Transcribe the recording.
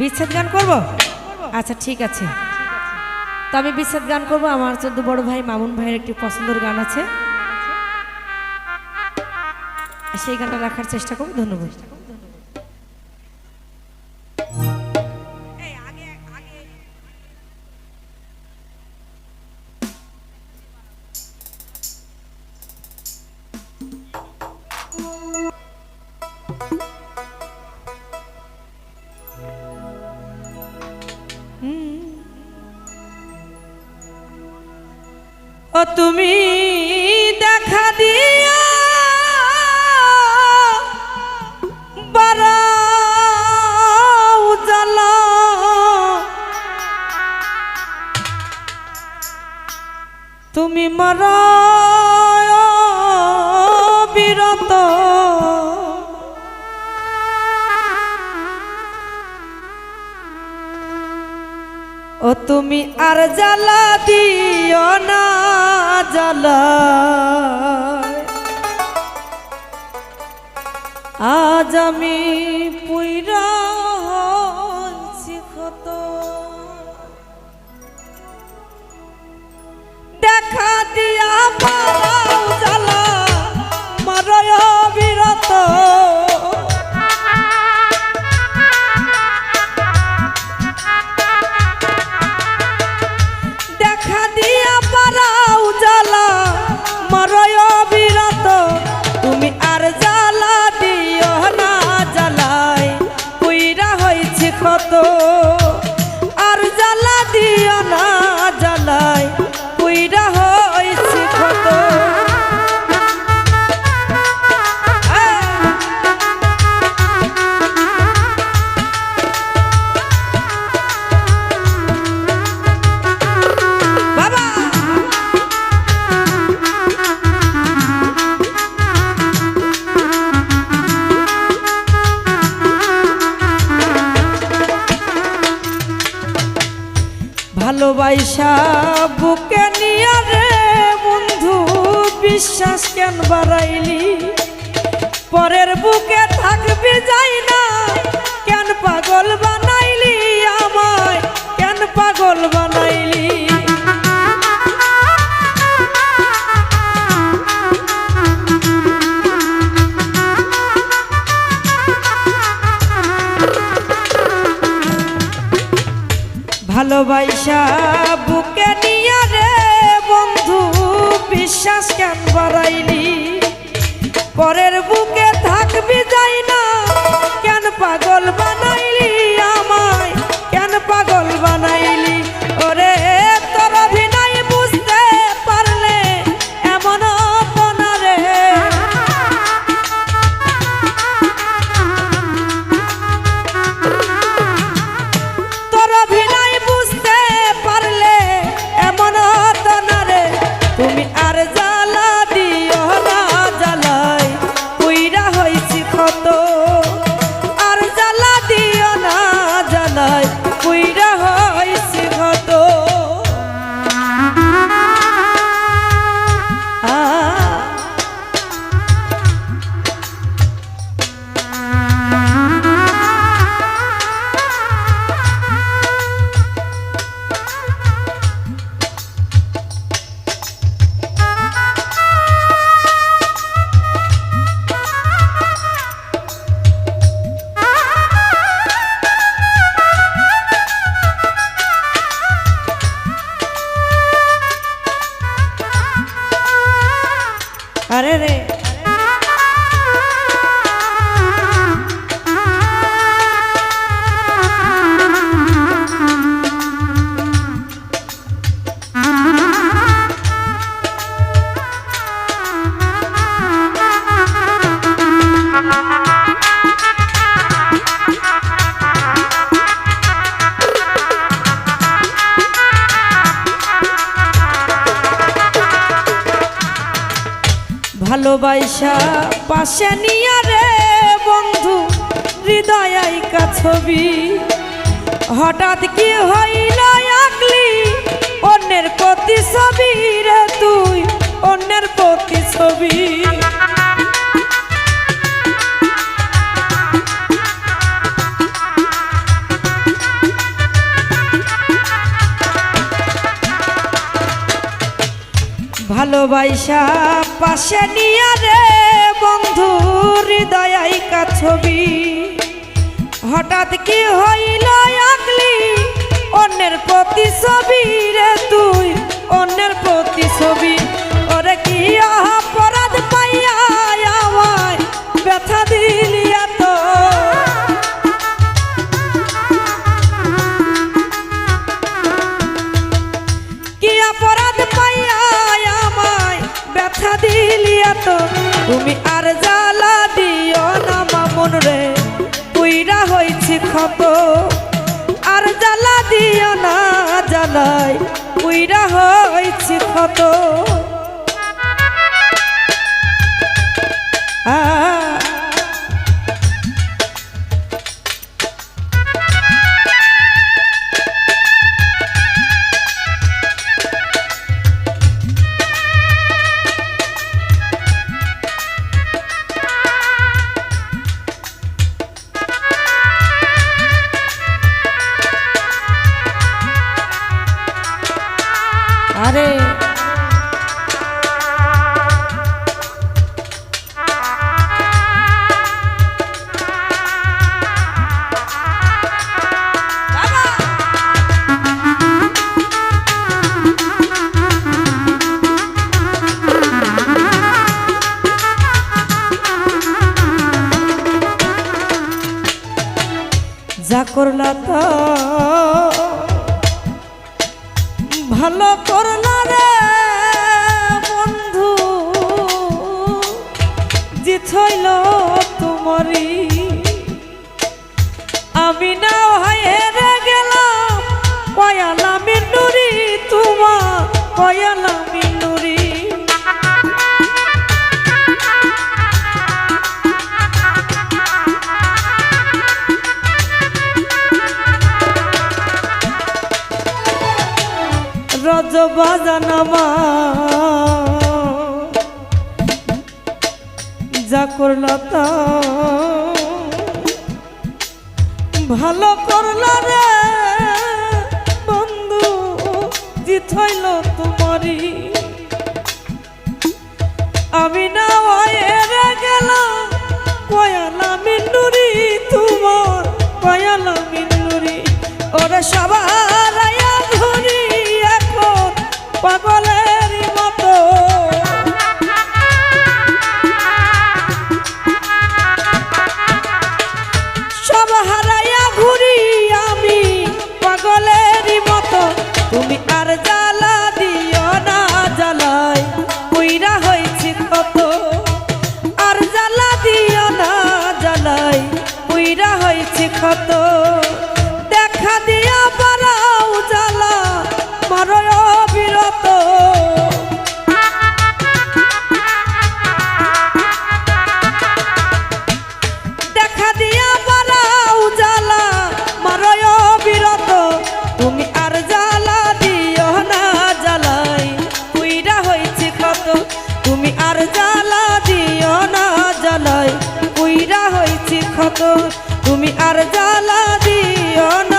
বিচ্ছেদ গান করব? আচ্ছা ঠিক আছে, তো আমি বিচ্ছেদ গান করব। আমার চোদ্দ বড় ভাই মামুন ভাইয়ের একটি পছন্দের গান আছে, সেই গানটা রাখার চেষ্টা করব। ধন্যবাদ। ও তুমি দেখা দিয়া বারাও জ্বালা, তুমি মারা বিরত, ও তুমি আর জ্বালা দিও না জ্বালা, আজ আমি পুইরা হইছি ক্ষত, দেখা দিয়া বারাও জ্বালা মারয় বিরত, তুমি আর জ্বালা দিও না জ্বালায় পুইরা হইছি ক্ষত, আর জ্বালা দিও না জ্বালায় পুইরা হইছি ক্ষত। ভালোবাসা বুকে নিয়া রে বন্ধু বিশ্বাস কেন বাড়াইলি, পরের বুকে থাকবি যাই না, কেন পাগল বানাইলি আমায়, কেন পাগল বানাইলি। ভালোবাসা বুকে নিয়া রে বন্ধু বিশ্বাস কেন বাড়াইলি, পরের বুকে থাকবি যাই না, কেন পাগল বানাইলি আমায়, কেন পাগল বানাইলি। ওরে তোর অভিনয় বুঝতে পারলে এমন আপনা রে, তোর অভিনয় বুঝতে পারলে এমন আপনা রে, তুমি আর জ্বালা দিও না জ্বালায় পুইরা হইছি ক্ষত, আর জ্বালা দিও না জ্বালায় পুইরা হইছি ক্ষত। আরে রে ভালোবাসা পাশে নিয়া রে বন্ধু হৃদয় আইকা ছবি, হঠাৎ কি হইল আকলি অন্যের প্রতি ছবি রে, তুই অন্যের প্রতি ছবি। ভালোবাসা পাশে নিয়া রে বন্ধু হৃদয়াইকা ছবি হঠাৎ কি হইল আকলি অন্যের প্রতিছবি রে তুই অন্যের প্রতিছবি ওরে কি অপরাধ পাইয়া আমায় ব্যথা দিলি এত কি অপরাধ পাইয়া আমায় ব্যথা দিলি এত তুমি আর জ্বালা দিও না মামুন রে পুইরা হইছি ক্ষত আর জ্বালা দিও না জ্বালাই পুইরা হইছি ক্ষত আরে যা করলা তো ভালো করলা রে বন্ধু জিত হইল তোমারি আমি না হয়ে গেলাম পয়ালা মিনুরি তোমা পয়ালা মিনুরি রজ বাজানামা যা করলা তা ভালো করলা রে বন্ধু জিত হইল তোমারি আমি না হয়ে গেলাম পয়ালা মিনুরি তোমার পয়ালা মিনুরি ওরা সবার ঘুরি এখন পাগলের মতো সব হারাইয়া ঘুরি আমি পাগলের মতো তুমি আর জ্বালা দিও না জ্বালাই পুইরা হইছি কত আর জ্বালা দিও না জ্বালাই পুইরা হইছি কত দেখা দিয়া বারাও জ্বালা মারয় বিরত দেখা দিয়া বারাও জ্বালা মারয় বিরত তুমি আর জ্বালা দিও না জ্বালাই পুইরা হইছি কত তুমি আর জ্বালা দিও না জ্বালাই পুইরা হইছি কত তুমি আর জ্বালা দিও না